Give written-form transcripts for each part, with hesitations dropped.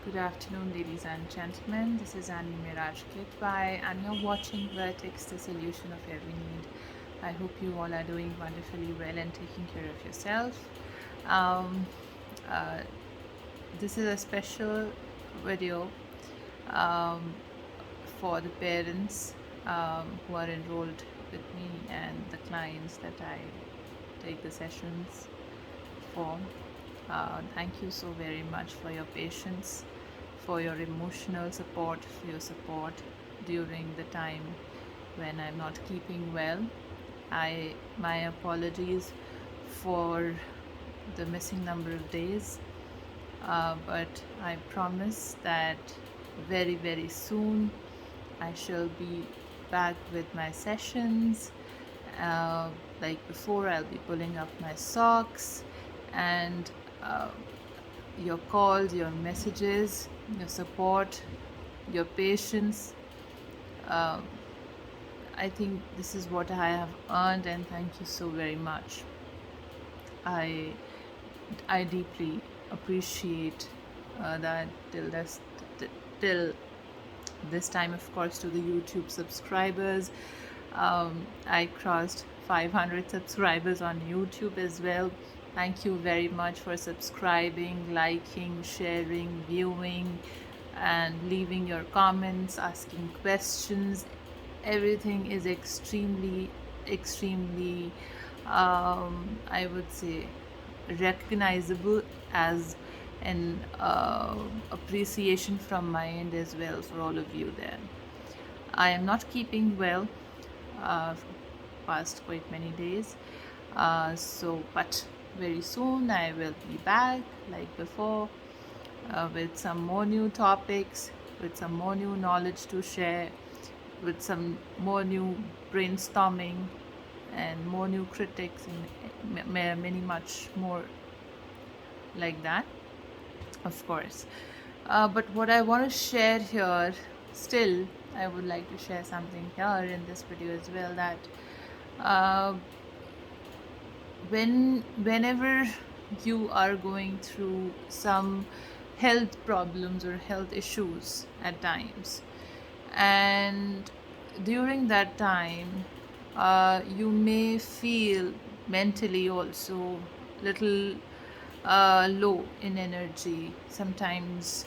Good afternoon, ladies and gentlemen. This is Meraj Kidwai, and you're watching Vertex, the solution of every need. I hope you all are doing wonderfully well and taking care of yourself. Um, uh, this is a special video um, for the parents who are enrolled with me and the clients that I take the sessions for. Thank you so very much for your patience, for your emotional support, for your support during the time when I'm not keeping well. My apologies for the missing number of days, but I promise that very soon I shall be back with my sessions. Uh, like before, I'll be pulling up my socks, and uh, your calls, your messages, your support, your patience. Uh, I think this is what I have earned, and thank you so very much. I I deeply appreciate that till this time, of course, to the YouTube subscribers. I crossed 500 subscribers on YouTube as well. Thank you very much for subscribing, liking, sharing, viewing, and leaving your comments, asking questions. Everything is extremely, I would say, recognizable as an appreciation from my end as well for all of you there. I am not keeping well past quite many days, but very soon I will be back like before, with some more new topics, with some more new knowledge to share, with some more new brainstorming and more new critics and many much more like that, of course. But what I want to share here, still, I would like to share something here in this video as well, that uh, whenever you are going through some health problems or health issues at times, and during that time you may feel mentally also little low in energy. Sometimes,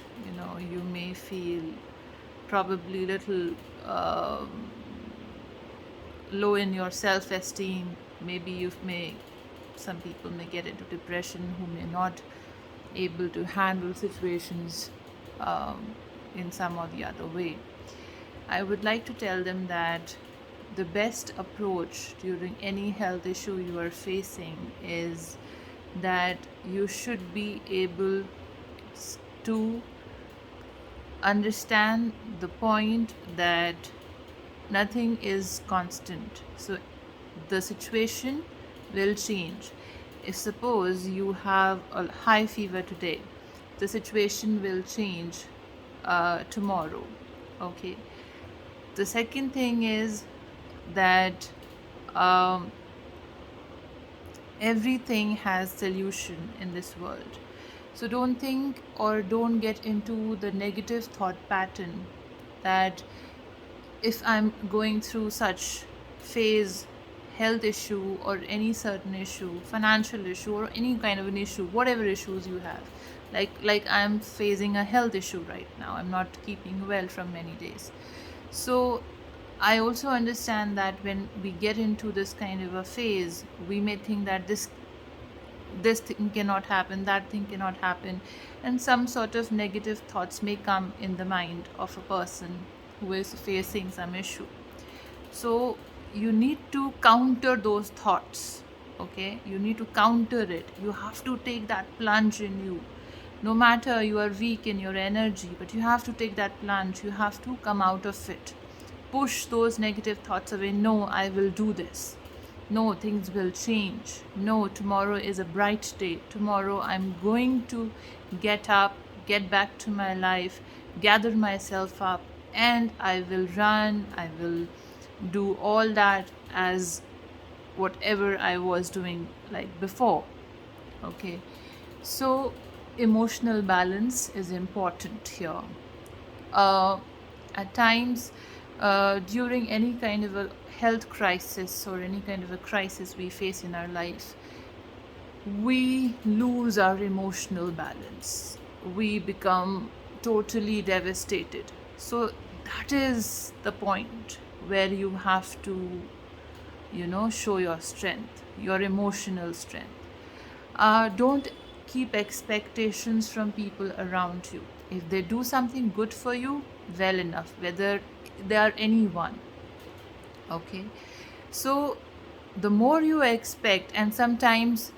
you may feel probably little low in your self-esteem. Maybe some people may get into depression who may not able to handle situations in some or the other way. I would like to tell them that the best approach during any health issue you are facing is that you should be able to understand the point that nothing is constant. So the situation will change. If suppose you have a high fever today, the situation will change tomorrow. Okay. The second thing is that um, everything has solution in this world. So don't think or don't get into the negative thought pattern that if I'm going through such phase, health issue or any certain issue, financial issue or any kind of an issue, whatever issues you have, like I'm facing a health issue right now, I'm not keeping well from many days. So I also understand that when we get into this kind of a phase, we may think that this thing cannot happen, that thing cannot happen, and some sort of negative thoughts may come in the mind of a person who is facing some issue. So you need to counter those thoughts. Okay, you need to counter it. You have to take that plunge in you. No matter you are weak in your energy, but you have to take that plunge. You have to come out of it. Push those negative thoughts away. No, I will do this. No, things will change. No, tomorrow is a bright day. Tomorrow I'm going to get up, get back to my life, gather myself up, and I will run. I will do all that as whatever I was doing like before. Okay. So emotional balance is important here. uh, at times, during any kind of a health crisis or any kind of a crisis we face in our life, we lose our emotional balance. We become totally devastated. So, that is the point where you have to, show your strength, your emotional strength. Don't keep expectations from people around you. If they do something good for you, well enough, whether they are anyone. Okay. So the more you expect, and sometimes,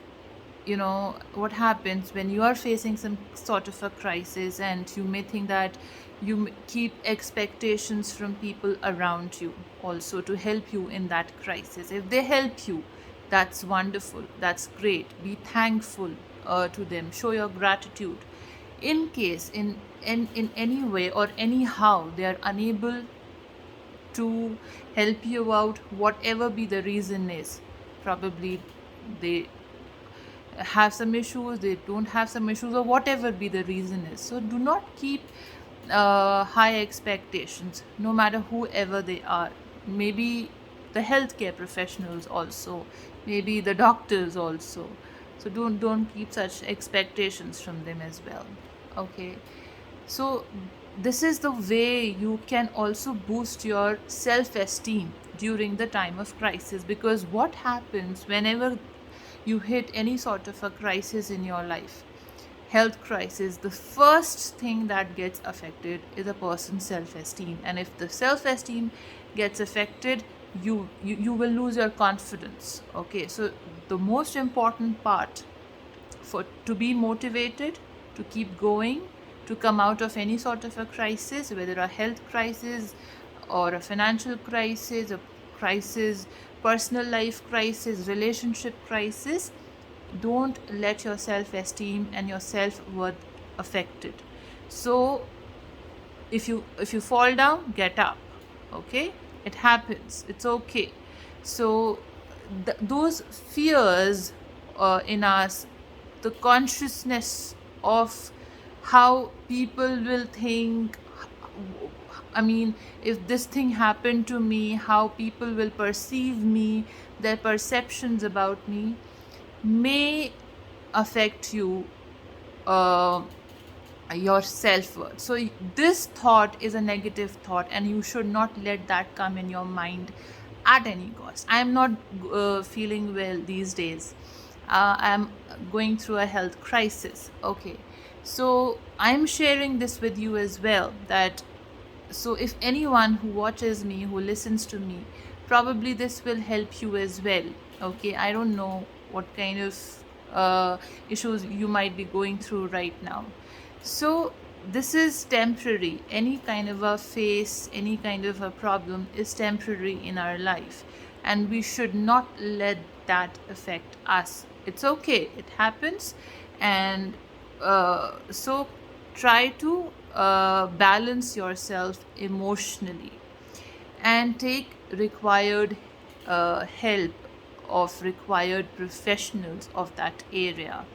what happens when you are facing some sort of a crisis, and you may think that you keep expectations from people around you also to help you in that crisis. If they help you, that's wonderful, that's great, be thankful to them, show your gratitude. In case in any way or anyhow they are unable to help you out, whatever be the reason is, probably they have some issues, they don't have some issues, or whatever be the reason is. So do not keep high expectations, no matter whoever they are. Maybe the healthcare professionals also, maybe the doctors also. So don't keep such expectations from them as well. Okay. So this is the way you can also boost your self-esteem during the time of crisis, because what happens whenever you hit any sort of a crisis in your life, health crisis, the first thing that gets affected is a person's self-esteem. And if the self-esteem gets affected, you will lose your confidence. Okay, so the most important part for to be motivated, to keep going, to come out of any sort of a crisis, whether a health crisis or a financial crisis, a crisis, personal life crisis, relationship crisis, don't let your self-esteem and your self-worth affected. So if you fall down, get up. Okay, it happens, it's okay. So those fears in us, the consciousness of how people will think, I mean, if this thing happened to me, how people will perceive me, their perceptions about me may affect you, uh, your self-worth. So this thought is a negative thought, and you should not let that come in your mind at any cost. I am not feeling well these days. I am going through a health crisis. Okay, so I am sharing this with you as well, that so if anyone who watches me, who listens to me, probably this will help you as well. Okay, I don't know what kind of issues you might be going through right now. So this is temporary. Any kind of a phase, any kind of a problem is temporary in our life, and we should not let that affect us. It's okay, it happens. And so try to balance yourself emotionally, and take required help of required professionals of that area.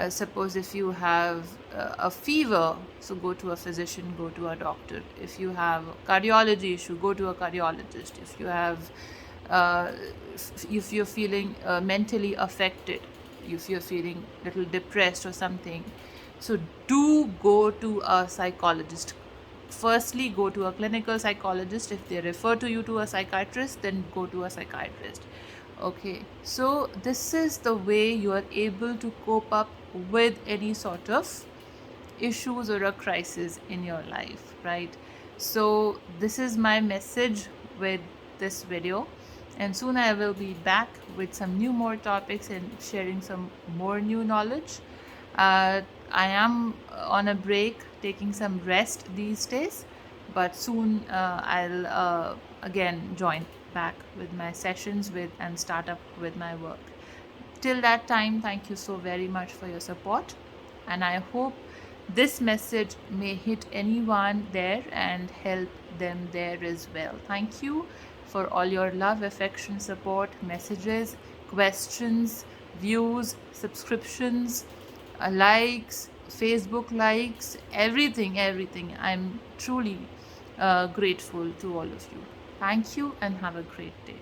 Suppose if you have a fever, so go to a physician, go to a doctor. If you have a cardiology issue, go to a cardiologist. If you have if you're feeling mentally affected, if you're feeling a little depressed or something, so do go to a psychologist. Firstly, go to a clinical psychologist. If they refer to you to a psychiatrist, then go to a psychiatrist. Okay, so this is the way you are able to cope up with any sort of issues or a crisis in your life, right? So this is my message with this video, and soon I will be back with some more topics and sharing some more new knowledge. I am on a break, taking some rest these days, but soon I'll again join back with my sessions with and start up with my work. Till that time, thank you so very much for your support, and I hope this message may hit anyone there and help them there as well. Thank you for all your love, affection, support, messages, questions, views, subscriptions, likes, Facebook likes, everything, everything. I'm truly grateful to all of you. Thank you and have a great day.